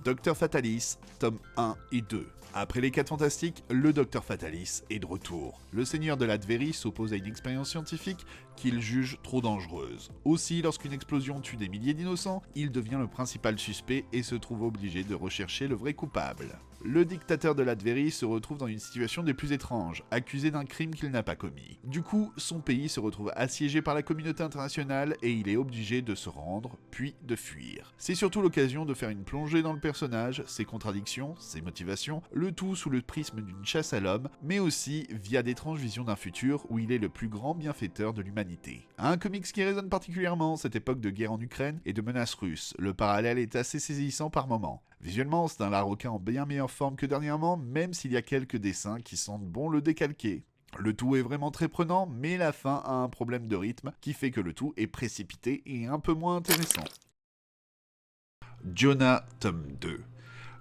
Dr Fatalis, tome 1 et 2. Après les 4 fantastiques, le Dr Fatalis est de retour. Le seigneur de Latverie s'oppose à une expérience scientifique qu'il juge trop dangereuse. Aussi, lorsqu'une explosion tue des milliers d'innocents, il devient le principal suspect et se trouve obligé de rechercher le vrai coupable. Le dictateur de Latverie se retrouve dans une situation des plus étranges, accusé d'un crime qu'il n'a pas commis. Du coup, son pays se retrouve assiégé par la communauté internationale et il est obligé de se rendre, puis de fuir. C'est surtout l'occasion de faire une plongée dans le personnage, ses contradictions, ses motivations, le tout sous le prisme d'une chasse à l'homme, mais aussi via d'étranges visions d'un futur où il est le plus grand bienfaiteur de l'humanité. Un comics qui résonne particulièrement cette époque de guerre en Ukraine et de menaces russes. Le parallèle est assez saisissant par moments. Visuellement, c'est un Larroquin en bien meilleure forme que dernièrement, même s'il y a quelques dessins qui sentent bon le décalquer. Le tout est vraiment très prenant, mais la fin a un problème de rythme qui fait que le tout est précipité et un peu moins intéressant. Jonah, tome 2.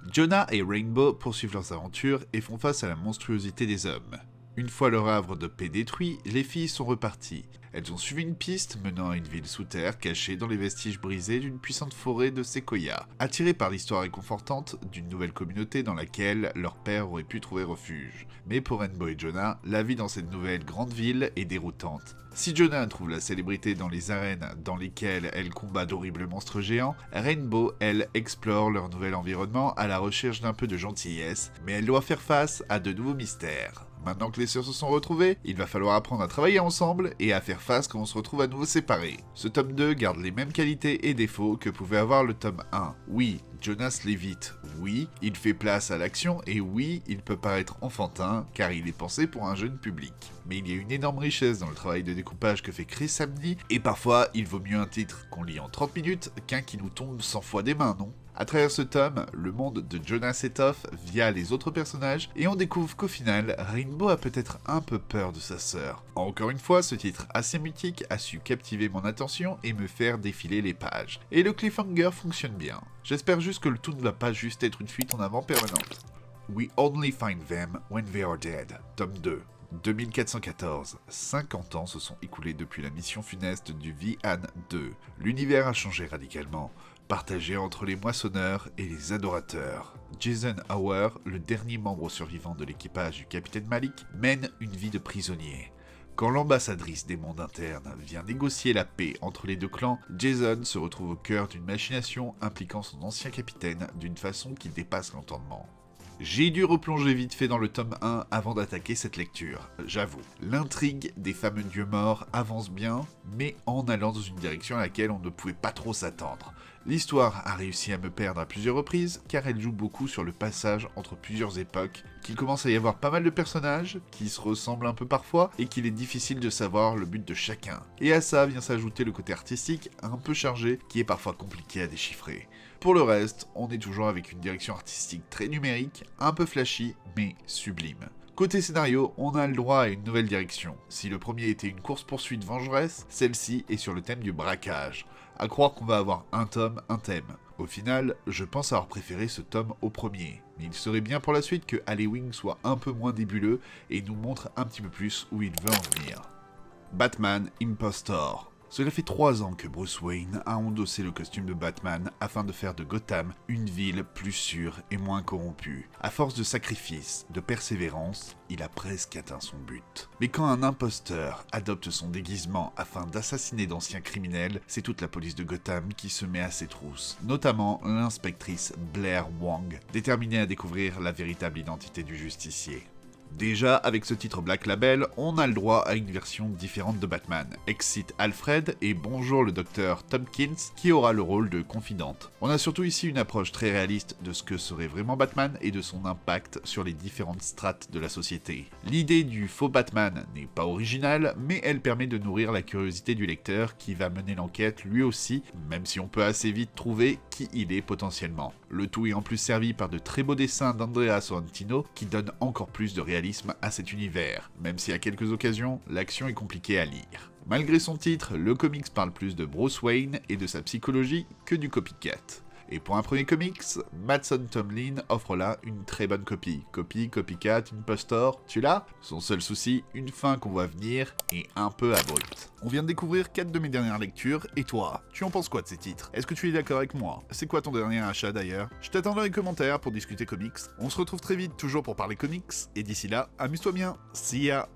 Jonah et Rainbow poursuivent leurs aventures et font face à la monstruosité des hommes. Une fois leur havre de paix détruit, les filles sont reparties. Elles ont suivi une piste menant à une ville sous terre cachée dans les vestiges brisés d'une puissante forêt de séquoias, attirées par l'histoire réconfortante d'une nouvelle communauté dans laquelle leur père aurait pu trouver refuge. Mais pour Rainbow et Jonah, la vie dans cette nouvelle grande ville est déroutante. Si Jonah trouve la célébrité dans les arènes dans lesquelles elle combat d'horribles monstres géants, Rainbow, elle, explore leur nouvel environnement à la recherche d'un peu de gentillesse, mais elle doit faire face à de nouveaux mystères. Maintenant que les sœurs se sont retrouvées, il va falloir apprendre à travailler ensemble et à faire face quand on se retrouve à nouveau séparés. Ce tome 2 garde les mêmes qualités et défauts que pouvait avoir le tome 1. Oui, Jonas l'évite, oui, il fait place à l'action et oui, il peut paraître enfantin car il est pensé pour un jeune public. Mais il y a une énorme richesse dans le travail de découpage que fait Chris Samney et parfois il vaut mieux un titre qu'on lit en 30 minutes qu'un qui nous tombe 100 fois des mains, non ? À travers ce tome, le monde de Jonah s'étoffe via les autres personnages et on découvre qu'au final, Rainbow a peut-être un peu peur de sa sœur. Encore une fois, ce titre assez mythique a su captiver mon attention et me faire défiler les pages. Et le cliffhanger fonctionne bien. J'espère juste que le tout ne va pas juste être une fuite en avant permanente. We only find them when they are dead, tome 2. 2414, 50 ans se sont écoulés depuis la mission funeste du Vihan 2. L'univers a changé radicalement, partagé entre les moissonneurs et les adorateurs. Jason Hauer, le dernier membre survivant de l'équipage du capitaine Malik, mène une vie de prisonnier. Quand l'ambassadrice des mondes internes vient négocier la paix entre les deux clans, Jason se retrouve au cœur d'une machination impliquant son ancien capitaine d'une façon qui dépasse l'entendement. J'ai dû replonger vite fait dans le tome 1 avant d'attaquer cette lecture, j'avoue. L'intrigue des fameux dieux morts avance bien, mais en allant dans une direction à laquelle on ne pouvait pas trop s'attendre. L'histoire a réussi à me perdre à plusieurs reprises, car elle joue beaucoup sur le passage entre plusieurs époques, qu'il commence à y avoir pas mal de personnages, qui se ressemblent un peu parfois, et qu'il est difficile de savoir le but de chacun. Et à ça vient s'ajouter le côté artistique un peu chargé, qui est parfois compliqué à déchiffrer. Pour le reste, on est toujours avec une direction artistique très numérique, un peu flashy, mais sublime. Côté scénario, on a le droit à une nouvelle direction. Si le premier était une course-poursuite vengeresse, celle-ci est sur le thème du braquage. À croire qu'on va avoir un tome, un thème. Au final, je pense avoir préféré ce tome au premier. Mais il serait bien pour la suite que Halloween soit un peu moins débuleux et nous montre un petit peu plus où il veut en venir. Batman Impostor. Cela fait 3 ans que Bruce Wayne a endossé le costume de Batman afin de faire de Gotham une ville plus sûre et moins corrompue. À force de sacrifices, de persévérance, il a presque atteint son but. Mais quand un imposteur adopte son déguisement afin d'assassiner d'anciens criminels, c'est toute la police de Gotham qui se met à ses trousses, notamment l'inspectrice Blair Wong, déterminée à découvrir la véritable identité du justicier. Déjà, avec ce titre Black Label, on a le droit à une version différente de Batman. Exit Alfred et bonjour le docteur Tompkins qui aura le rôle de confidente. On a surtout ici une approche très réaliste de ce que serait vraiment Batman et de son impact sur les différentes strates de la société. L'idée du faux Batman n'est pas originale, mais elle permet de nourrir la curiosité du lecteur qui va mener l'enquête lui aussi, même si on peut assez vite trouver qui il est potentiellement. Le tout est en plus servi par de très beaux dessins d'Andrea Sorrentino qui donnent encore plus de réalisme à cet univers, même si à quelques occasions, l'action est compliquée à lire. Malgré son titre, le comics parle plus de Bruce Wayne et de sa psychologie que du copycat. Et pour un premier comics, Madson Tomlin offre là une très bonne copie. Copie, copycat, impostor, tu l'as? Son seul souci, une fin qu'on voit venir et un peu abrupte. On vient de découvrir 4 de mes dernières lectures, et toi, tu en penses quoi de ces titres? Est-ce que tu es d'accord avec moi? C'est quoi ton dernier achat d'ailleurs? Je t'attends dans les commentaires pour discuter comics. On se retrouve très vite toujours pour parler comics, et d'ici là, amuse-toi bien. See ya!